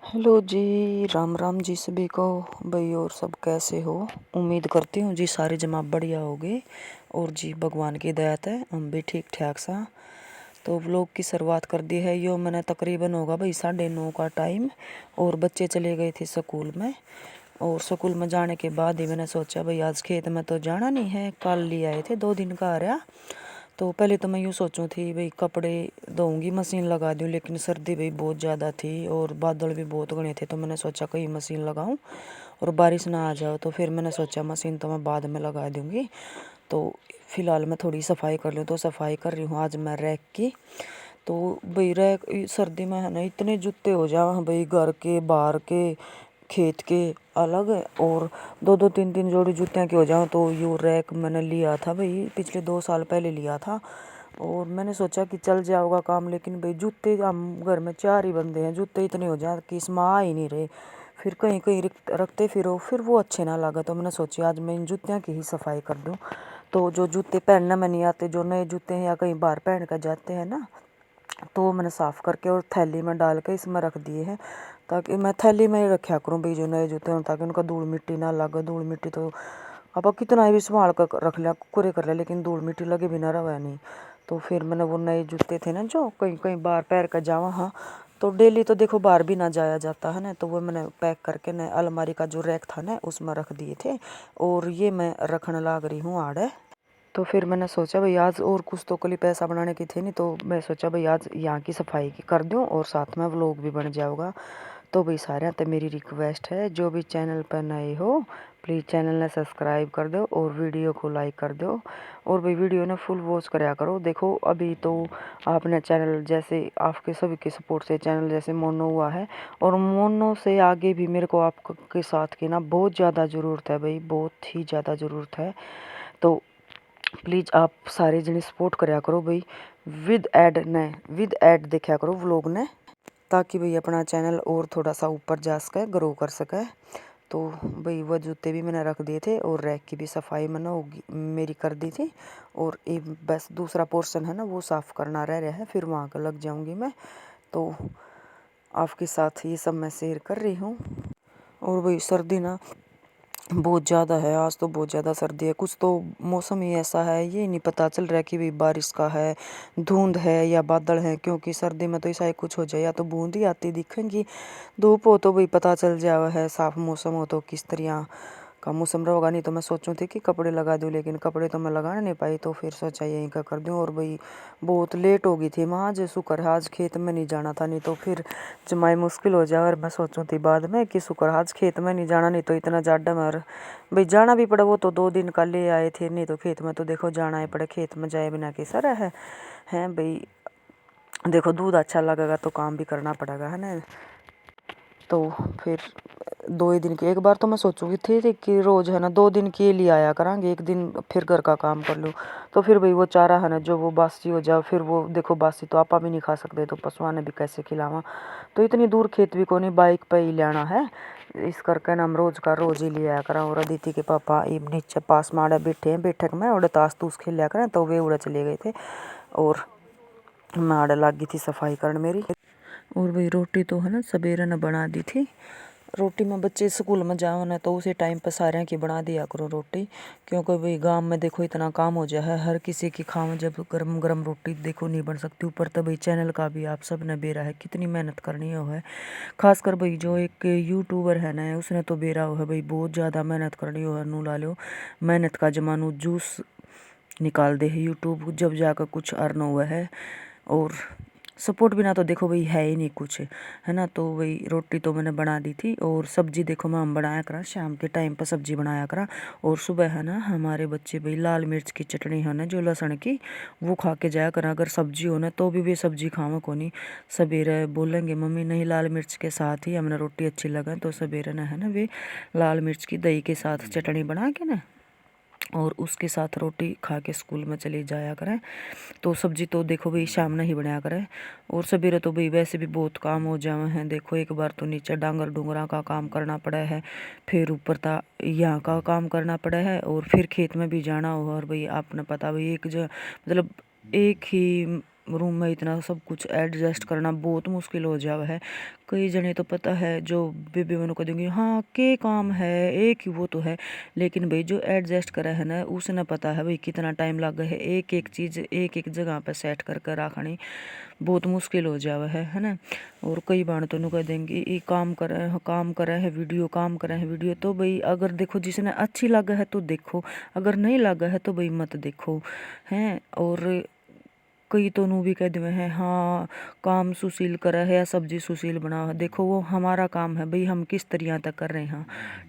Hello जी, राम राम जी सभी को। भाई और सब कैसे हो? उम्मीद करती हूँ जी सारे जमात बढ़िया होगे। और जी भगवान की दया है हम भी ठीक ठाक सा। तो व्लॉग की शुरुआत कर दी है। यो मैंने तकरीबन होगा भाई 9:30 का टाइम। और बच्चे चले गए थे स्कूल में। और स्कूल में जाने के बाद ही मैंने सोचा भाई आज खेत में तो जाना नहीं है, कल ले आए थे 2 दिन का आ रहा। तो पहले तो मैं यूँ सोचूं थी भाई कपड़े धोऊंगी, मशीन लगा दूँ, लेकिन सर्दी भाई बहुत ज़्यादा थी और बादल भी बहुत घने थे। तो मैंने सोचा कहीं मशीन लगाऊं और बारिश ना आ जाओ। तो फिर मैंने सोचा मशीन तो मैं बाद में लगा दूँगी। तो फिलहाल मैं थोड़ी सफाई कर लूँ, तो सफाई कर रही हूँ आज मैं रैक की। तो भाई रैक सर्दी में है ना इतने जूते हो जाए भाई, घर के बाहर के खेत के अलग है। और दो दो तीन तीन जोड़ी जूतियाँ की हो जाओ। तो यू रैक मैंने लिया था भाई पिछले 2 साल पहले लिया था। और मैंने सोचा कि चल जाओगा काम, लेकिन भाई जूते हम घर में 4 ही बंदे हैं, जूते इतने हो जाए कि इसमें आ ही नहीं रहे। फिर कहीं कहीं रखते फिरो, फिर वो अच्छे ना लगा। तो मैंने सोची आज मैं इन जूतियों की ही सफाई कर दूँ। तो जो जूते पहनने में नहीं आते, जो नए जूते हैं या कहीं बाहर पहन कर जाते हैं ना, तो वो मैंने साफ़ करके और थैली में डाल के इसमें रख दिए हैं। ताकि मैं थैली में ही रखा करूँ भाई जो नए जूते हों, ताकि उनका धूल मिट्टी ना लगे। धूल मिट्टी तो अब कितना भी संभाल कर रख लिया, कुरे कर लिया, लेकिन धूल मिट्टी लगे बिना रवा नहीं। तो फिर मैंने वो नए जूते थे ना जो कहीं कहीं बाहर पैर कर जावा, हाँ तो डेली तो देखो बाहर भी ना जाया जाता है ना, तो वो मैंने पैक करके ना अलमारी का जो रैक था ना उसमें रख दिए थे। और ये मैं रखने लग रही हूँ आड़े। तो फिर मैंने सोचा भाई आज और कुछ तो कल पैसा बनाने की थे नहीं, तो मैं सोचा भाई आज यहाँ की सफाई की कर दूँ और साथ में व्लॉग भी बन जाएगा। तो भाई सारे तो मेरी रिक्वेस्ट है जो भी चैनल पर नए हो प्लीज़ चैनल ने सब्सक्राइब कर दो और वीडियो को लाइक कर दो। और भाई वीडियो ने फुल वॉच कराया करो। देखो अभी तो आपने चैनल जैसे आपके सभी के सपोर्ट से चैनल जैसे मोनो हुआ है, और मोनो से आगे भी मेरे को आपके साथ की ना बहुत ज़्यादा ज़रूरत है भाई, बहुत ही ज़्यादा ज़रूरत है। तो प्लीज़ आप सारे जने सपोर्ट कराया करो भाई, विद ऐड देखा करो व्लॉग ने, ताकि भाई अपना चैनल और थोड़ा सा ऊपर जा सके, ग्रो कर सके। तो भाई वह जूते भी मैंने रख दिए थे और रैक की भी सफाई मैंने होगी मेरी कर दी थी। और एक बस दूसरा पोर्शन है ना वो साफ़ करना रह रहा है, फिर वहाँ का लग जाऊँगी मैं। तो आपके साथ ये सब मैं शेयर कर रही हूँ। और भाई सर्दी ना बहुत ज़्यादा है, आज तो बहुत ज़्यादा सर्दी है। कुछ तो मौसम ही ऐसा है, ये नहीं पता चल रहा है कि भाई बारिश का है, धुंध है या बादल है। क्योंकि सर्दी में तो ऐसा ही कुछ हो जाए, या तो बूंद ही आती दिखेंगी, धूप हो तो भाई पता चल जाए है, साफ मौसम हो तो किस तरह का मौसम रहेगा। नहीं तो मैं सोचूं थी कि कपड़े लगा दूं, लेकिन कपड़े तो मैं लगा नहीं पाई। तो फिर सोचा यहीं का कर दूं। और भाई बहुत लेट हो गई थी माँ, आज शुक्र है आज खेत में नहीं जाना था, नहीं तो फिर जमाई मुश्किल हो जाए। और मैं सोचूं थी बाद में कि शुक्र आज खेत में नहीं जाना, नहीं तो इतना ज़्यादा मर भाई जाना भी पड़े। वो तो 2 दिन का ले आए थे, नहीं तो खेत में तो देखो जाना ही पड़े, खेत में जाए बिना कैसा रहे हैं भाई। देखो दूध अच्छा लगेगा तो काम भी करना पड़ेगा है ना। तो फिर 2 ही दिन की एक बार तो मैं सोचूंगी थी कि रोज़ है ना 2 दिन के लिए आया करांगे, एक दिन फिर घर का काम कर लूँ। तो फिर भाई वो चारा है ना जो वो बासी हो जाए, फिर वो देखो बासी तो आपा भी नहीं खा सकते, तो पशुओं ने भी कैसे खिलावा। तो इतनी दूर खेत भी को नहीं, बाइक पे ही लेना है। इस करके ना हम रोज़ का रोज़ ही ले आया करा। और अदिति के पापा नीचे पास में आड़े बैठे हैं बैठक में, और ताश तूस खेल लिया करें, तो वे उड़े चले गए थे। और मैं आड़े लग गई थी सफाई करने मेरी। और भाई रोटी तो है ना सवेरे ने बना दी थी। रोटी में बच्चे स्कूल में जाओ ना तो उसी टाइम पर सारे की बना दिया करो रोटी। क्योंकि भाई गांव में देखो इतना काम हो जाए है, हर किसी की खाओ जब गरम गरम रोटी देखो नहीं बन सकती। ऊपर तो भाई चैनल का भी आप सब ने बेरा है कितनी मेहनत करनी हो है। खासकर भाई जो एक यूट्यूबर है ना उसने तो बेरा हो है भाई, बहुत ज़्यादा मेहनत करनी हो है। नू ला लो मेहनत का जमानू जूस निकाल दे है यूट्यूब, जब जाकर कुछ अर्न हुआ है। और सपोर्ट बिना तो देखो भाई है ही नहीं कुछ है ना। तो वही रोटी तो मैंने बना दी थी। और सब्जी देखो मैं हम बनाया करा शाम के टाइम पर सब्जी बनाया करा। और सुबह है ना हमारे बच्चे भाई लाल मिर्च की चटनी है ना जो लहसुन की, वो खा के जाया करा। अगर सब्जी हो ना तो भी वे सब्जी खावा को नहीं, सवेरे बोलेंगे मम्मी नहीं लाल मिर्च के साथ ही हमें रोटी अच्छी लगे, तो सवेरे ना है ना वे लाल मिर्च की दही के साथ चटनी बना के ना और उसके साथ रोटी खा के स्कूल में चले जाया करें। तो सब्जी तो देखो भाई शाम में ही बनाया करें। और सवेरे तो भाई वैसे भी बहुत काम हो जाए हैं। देखो एक बार तो नीचे डांगर डूंगरा का काम करना पड़ा है, फिर ऊपर था यहाँ का काम करना पड़ा है, और फिर खेत में भी जाना हो। और भाई आपने पता भाई एक जो मतलब एक ही रूम में इतना सब कुछ एडजस्ट करना बहुत मुश्किल हो जावा है। कई जने तो पता है जो बेबी बनो को देंगे हाँ के काम है एक ही वो तो है, लेकिन भाई जो एडजस्ट करा है ना उसने पता है भाई कितना टाइम लग गया है एक एक चीज़ एक एक जगह पे सेट कर रखनी बहुत मुश्किल हो जावा है ना। और कई बार तो कह देंगे ये काम करे है वीडियो तो भाई अगर देखो जिसने अच्छी लगा है तो देखो, अगर नहीं लगा है तो भाई मत देखो हैं। और कई तो भी कह दिए हैं हाँ काम सुशील करा है या सब्जी सुशील बना है, देखो वो हमारा काम है भाई हम किस तरीके तक कर रहे हैं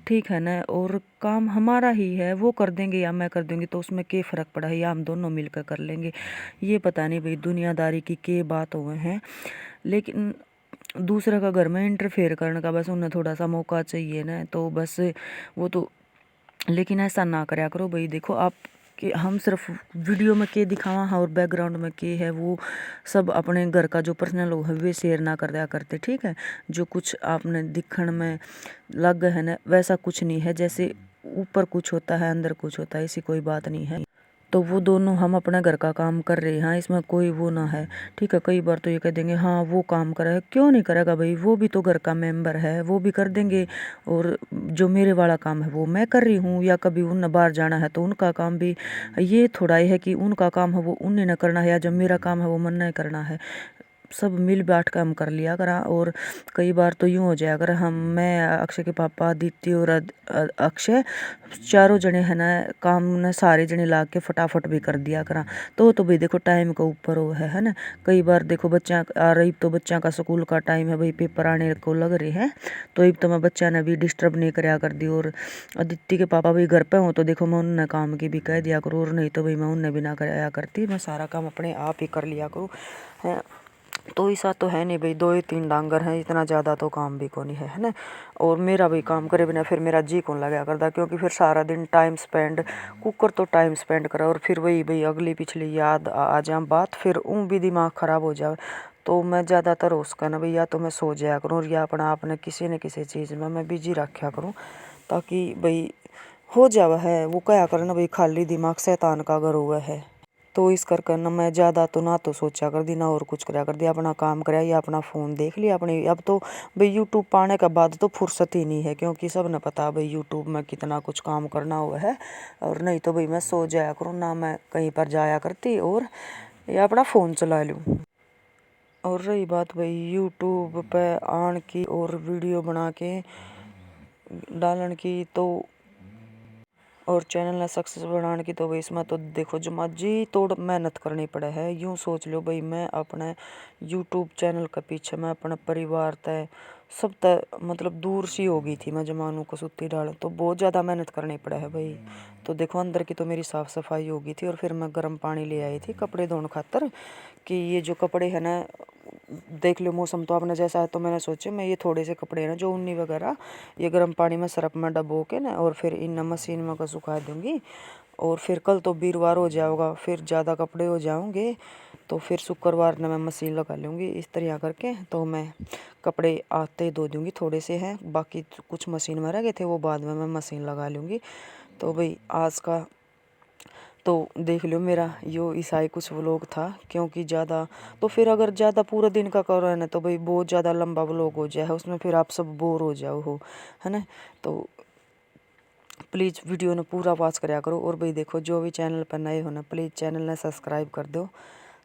ठीक है ना। और काम हमारा ही है वो कर देंगे या मैं कर दूंगी तो उसमें क्या फ़र्क पड़ा है या हम दोनों मिलकर कर लेंगे। ये पता नहीं भाई दुनियादारी की क्या बात हुए हैं, लेकिन दूसरे का घर में इंटरफेयर करने का बस उन्हें थोड़ा सा मौका चाहिए ना तो बस वो तो, लेकिन ऐसा ना करया करो भाई। देखो आप कि हम सिर्फ वीडियो में के दिखावा हाँ और बैकग्राउंड में के है वो सब अपने घर का जो पर्सनल है वे शेयर ना कर दिया करते ठीक है। जो कुछ आपने दिखण में लग है ना वैसा कुछ नहीं है, जैसे ऊपर कुछ होता है अंदर कुछ होता है ऐसी कोई बात नहीं है। तो वो दोनों हम अपना घर का काम कर रहे हैं हाँ इसमें कोई वो ना है ठीक है। कई बार तो ये कह देंगे हाँ वो काम कर रहा है, क्यों नहीं करेगा भाई वो भी तो घर का मेंबर है वो भी कर देंगे। और जो मेरे वाला काम है वो मैं कर रही हूँ, या कभी उन बाहर जाना है तो उनका काम भी ये थोड़ा ही है कि उनका काम है वो उन्हें न करना है या जब मेरा काम है वो मन नहीं करना है, सब मिल बांट कर हम कर लिया करा। और कई बार तो यूँ हो जाया अगर मैं अक्षय के पापा आदित्य और अक्षय चारों जने है ना काम ने सारे जने ला के फटाफट भी कर दिया करा। तो भाई देखो टाइम के ऊपर वो है ना। कई बार देखो बच्चा आ रही तो बच्चा का स्कूल का टाइम है भाई पेपर आने को लग रहे हैं तो अब तो मैं बच्चा ने भी डिस्टर्ब नहीं कराया कर दी। और आदित्य के पापा भी घर पे हो तो देखो मैं उन्हें काम की भी कह दिया करूँ, और नहीं तो भाई मैं उन्हें भी ना कराया करती, मैं सारा काम अपने आप ही कर लिया करूँ है। तो ऐसा तो है नहीं भाई दो ही तीन डांगर हैं इतना ज़्यादा तो काम भी को नहीं है ना। और मेरा भाई काम करे बिना फिर मेरा जी कौन लगा करता, क्योंकि फिर सारा दिन टाइम स्पेंड कुकर तो टाइम स्पेंड करा और फिर वही भाई अगली पिछली याद आ जाए बात फिर भी दिमाग ख़राब हो जाए। तो मैं ज़्यादातर उसका ना भाई या तो मैं सो जाया करूँ या अपना आपने किसी न किसी चीज़ में मैं बिजी रखा करूँ ताकि भाई हो जावा है। वो क्या करना भाई खाली दिमाग शैतान का घर हुआ है। तो इस कर ना मैं ज़्यादा तो ना तो सोचा कर दी ना और कुछ कराया कर दिया, अपना काम कराया या अपना फ़ोन देख लिया अपने। अब तो भाई यूट्यूब पाने के बाद तो फुर्सत ही नहीं है, क्योंकि सब ने पता भाई यूट्यूब में कितना कुछ काम करना हुआ है। और नहीं तो भाई मैं सो जाया करूँ ना मैं कहीं पर जाया करती और या अपना फ़ोन चला लूँ। और रही बात भाई यूट्यूब पे आन की और वीडियो बना के डालन की तो और चैनल ने सक्सेस बनाने की तो भाई इसमें तो देखो जो जी तोड़ मेहनत करनी पड़े है। यूँ सोच लो भाई मैं अपने यूट्यूब चैनल के पीछे मैं अपने परिवार तय सब तय मतलब दूर सी हो गई थी मैं जमानू को सुत्ती डाल तो बहुत ज़्यादा मेहनत करनी पड़ा है भाई। तो देखो अंदर की तो मेरी साफ़ सफाई हो गई थी और फिर मैं गर्म पानी ले आई थी कपड़े धोने खातर कि ये जो कपड़े हैं ना देख लो मौसम तो आपने जैसा है तो मैंने सोचे मैं ये थोड़े से कपड़े हैं ना जो ऊनी वगैरह ये गर्म पानी में सरफ में डबो के ना और फिर इन मशीन में का सुखा दूँगी। और फिर कल तो वीरवार हो जाएगा फिर ज़्यादा कपड़े हो जाएंगे तो फिर शुक्रवार ने मैं मशीन लगा लूँगी इस तरह करके। तो मैं कपड़े आते ही धो दूँगी, थोड़े से हैं बाकी कुछ मशीन में रह गए थे वो बाद में मैं मशीन लगा लूँगी। तो भाई आज का तो देख लो मेरा यो ईसाई कुछ व्लॉग था, क्योंकि ज़्यादा तो फिर अगर ज़्यादा पूरा दिन का करो है ना तो भाई बहुत ज़्यादा लंबा व्लॉग हो जाए उसमें फिर आप सब बोर हो जाओ हो है ना। तो प्लीज़ वीडियो ने पूरा वॉच कराया करो। और भाई देखो जो भी चैनल पर नए हो ना प्लीज़ चैनल ने सब्सक्राइब कर दो।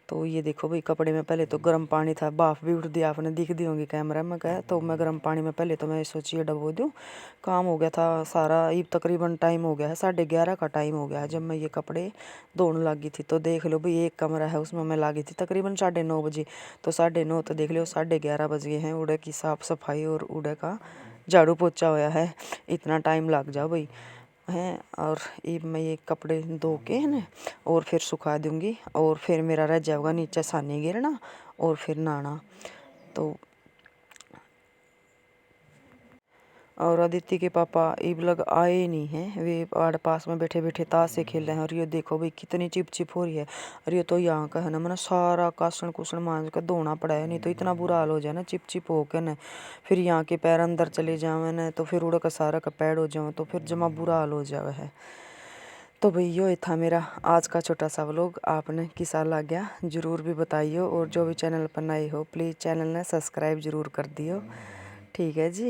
तो ये देखो भाई कपड़े में पहले तो गर्म पानी था बाफ भी उठ दिया आपने दिख दी होंगी कैमरा में क्या, तो मैं गर्म पानी में पहले तो मैं सोचिए डबो दूँ। काम हो गया था सारा ये तकरीबन टाइम हो गया है 11:30 का टाइम हो गया है जब मैं ये कपड़े धोने लगी थी। तो देख लो भाई एक कमरा है उसमें मैं लगी थी तकरीबन 9:30 बजे, तो 9:30 तो देख लो 11:30 बज गए हैं। उड़े की साफ़ सफाई और उड़े का झाड़ू पोछा होया है, इतना टाइम लग जाओ भाई हैं। और ये मैं ये कपड़े धो के है ना और फिर सुखा दूँगी और फिर मेरा रह जाएगा नीचे सानी गिरना और फिर नहाना। तो और आदित्य के पापा ईब लग आए ही नहीं हैं, वे आड़ पास में बैठे बैठे ताश से खेल रहे हैं। और ये देखो भाई कितनी चिप चिप हो रही है। और ये तो यहाँ का है ना मैंने सारा कासन कुसन मांझ कर धोना पड़ा है, नहीं तो इतना बुरा हाल हो जाए ना चिप चिप हो के ना फिर यहाँ के पैर अंदर चले जावे ना तो फिर उड़ का सारा का पैड हो जावे तो फिर जमा बुरा हाल हो जावे है। तो भैया ये था मेरा आज का छोटा सा व्लॉग। आपने कैसा लग गया ज़रूर भी बताइए, और जो भी चैनल पर नए हो प्लीज़ चैनल ने सब्सक्राइब ज़रूर कर दियो। ठीक है जी।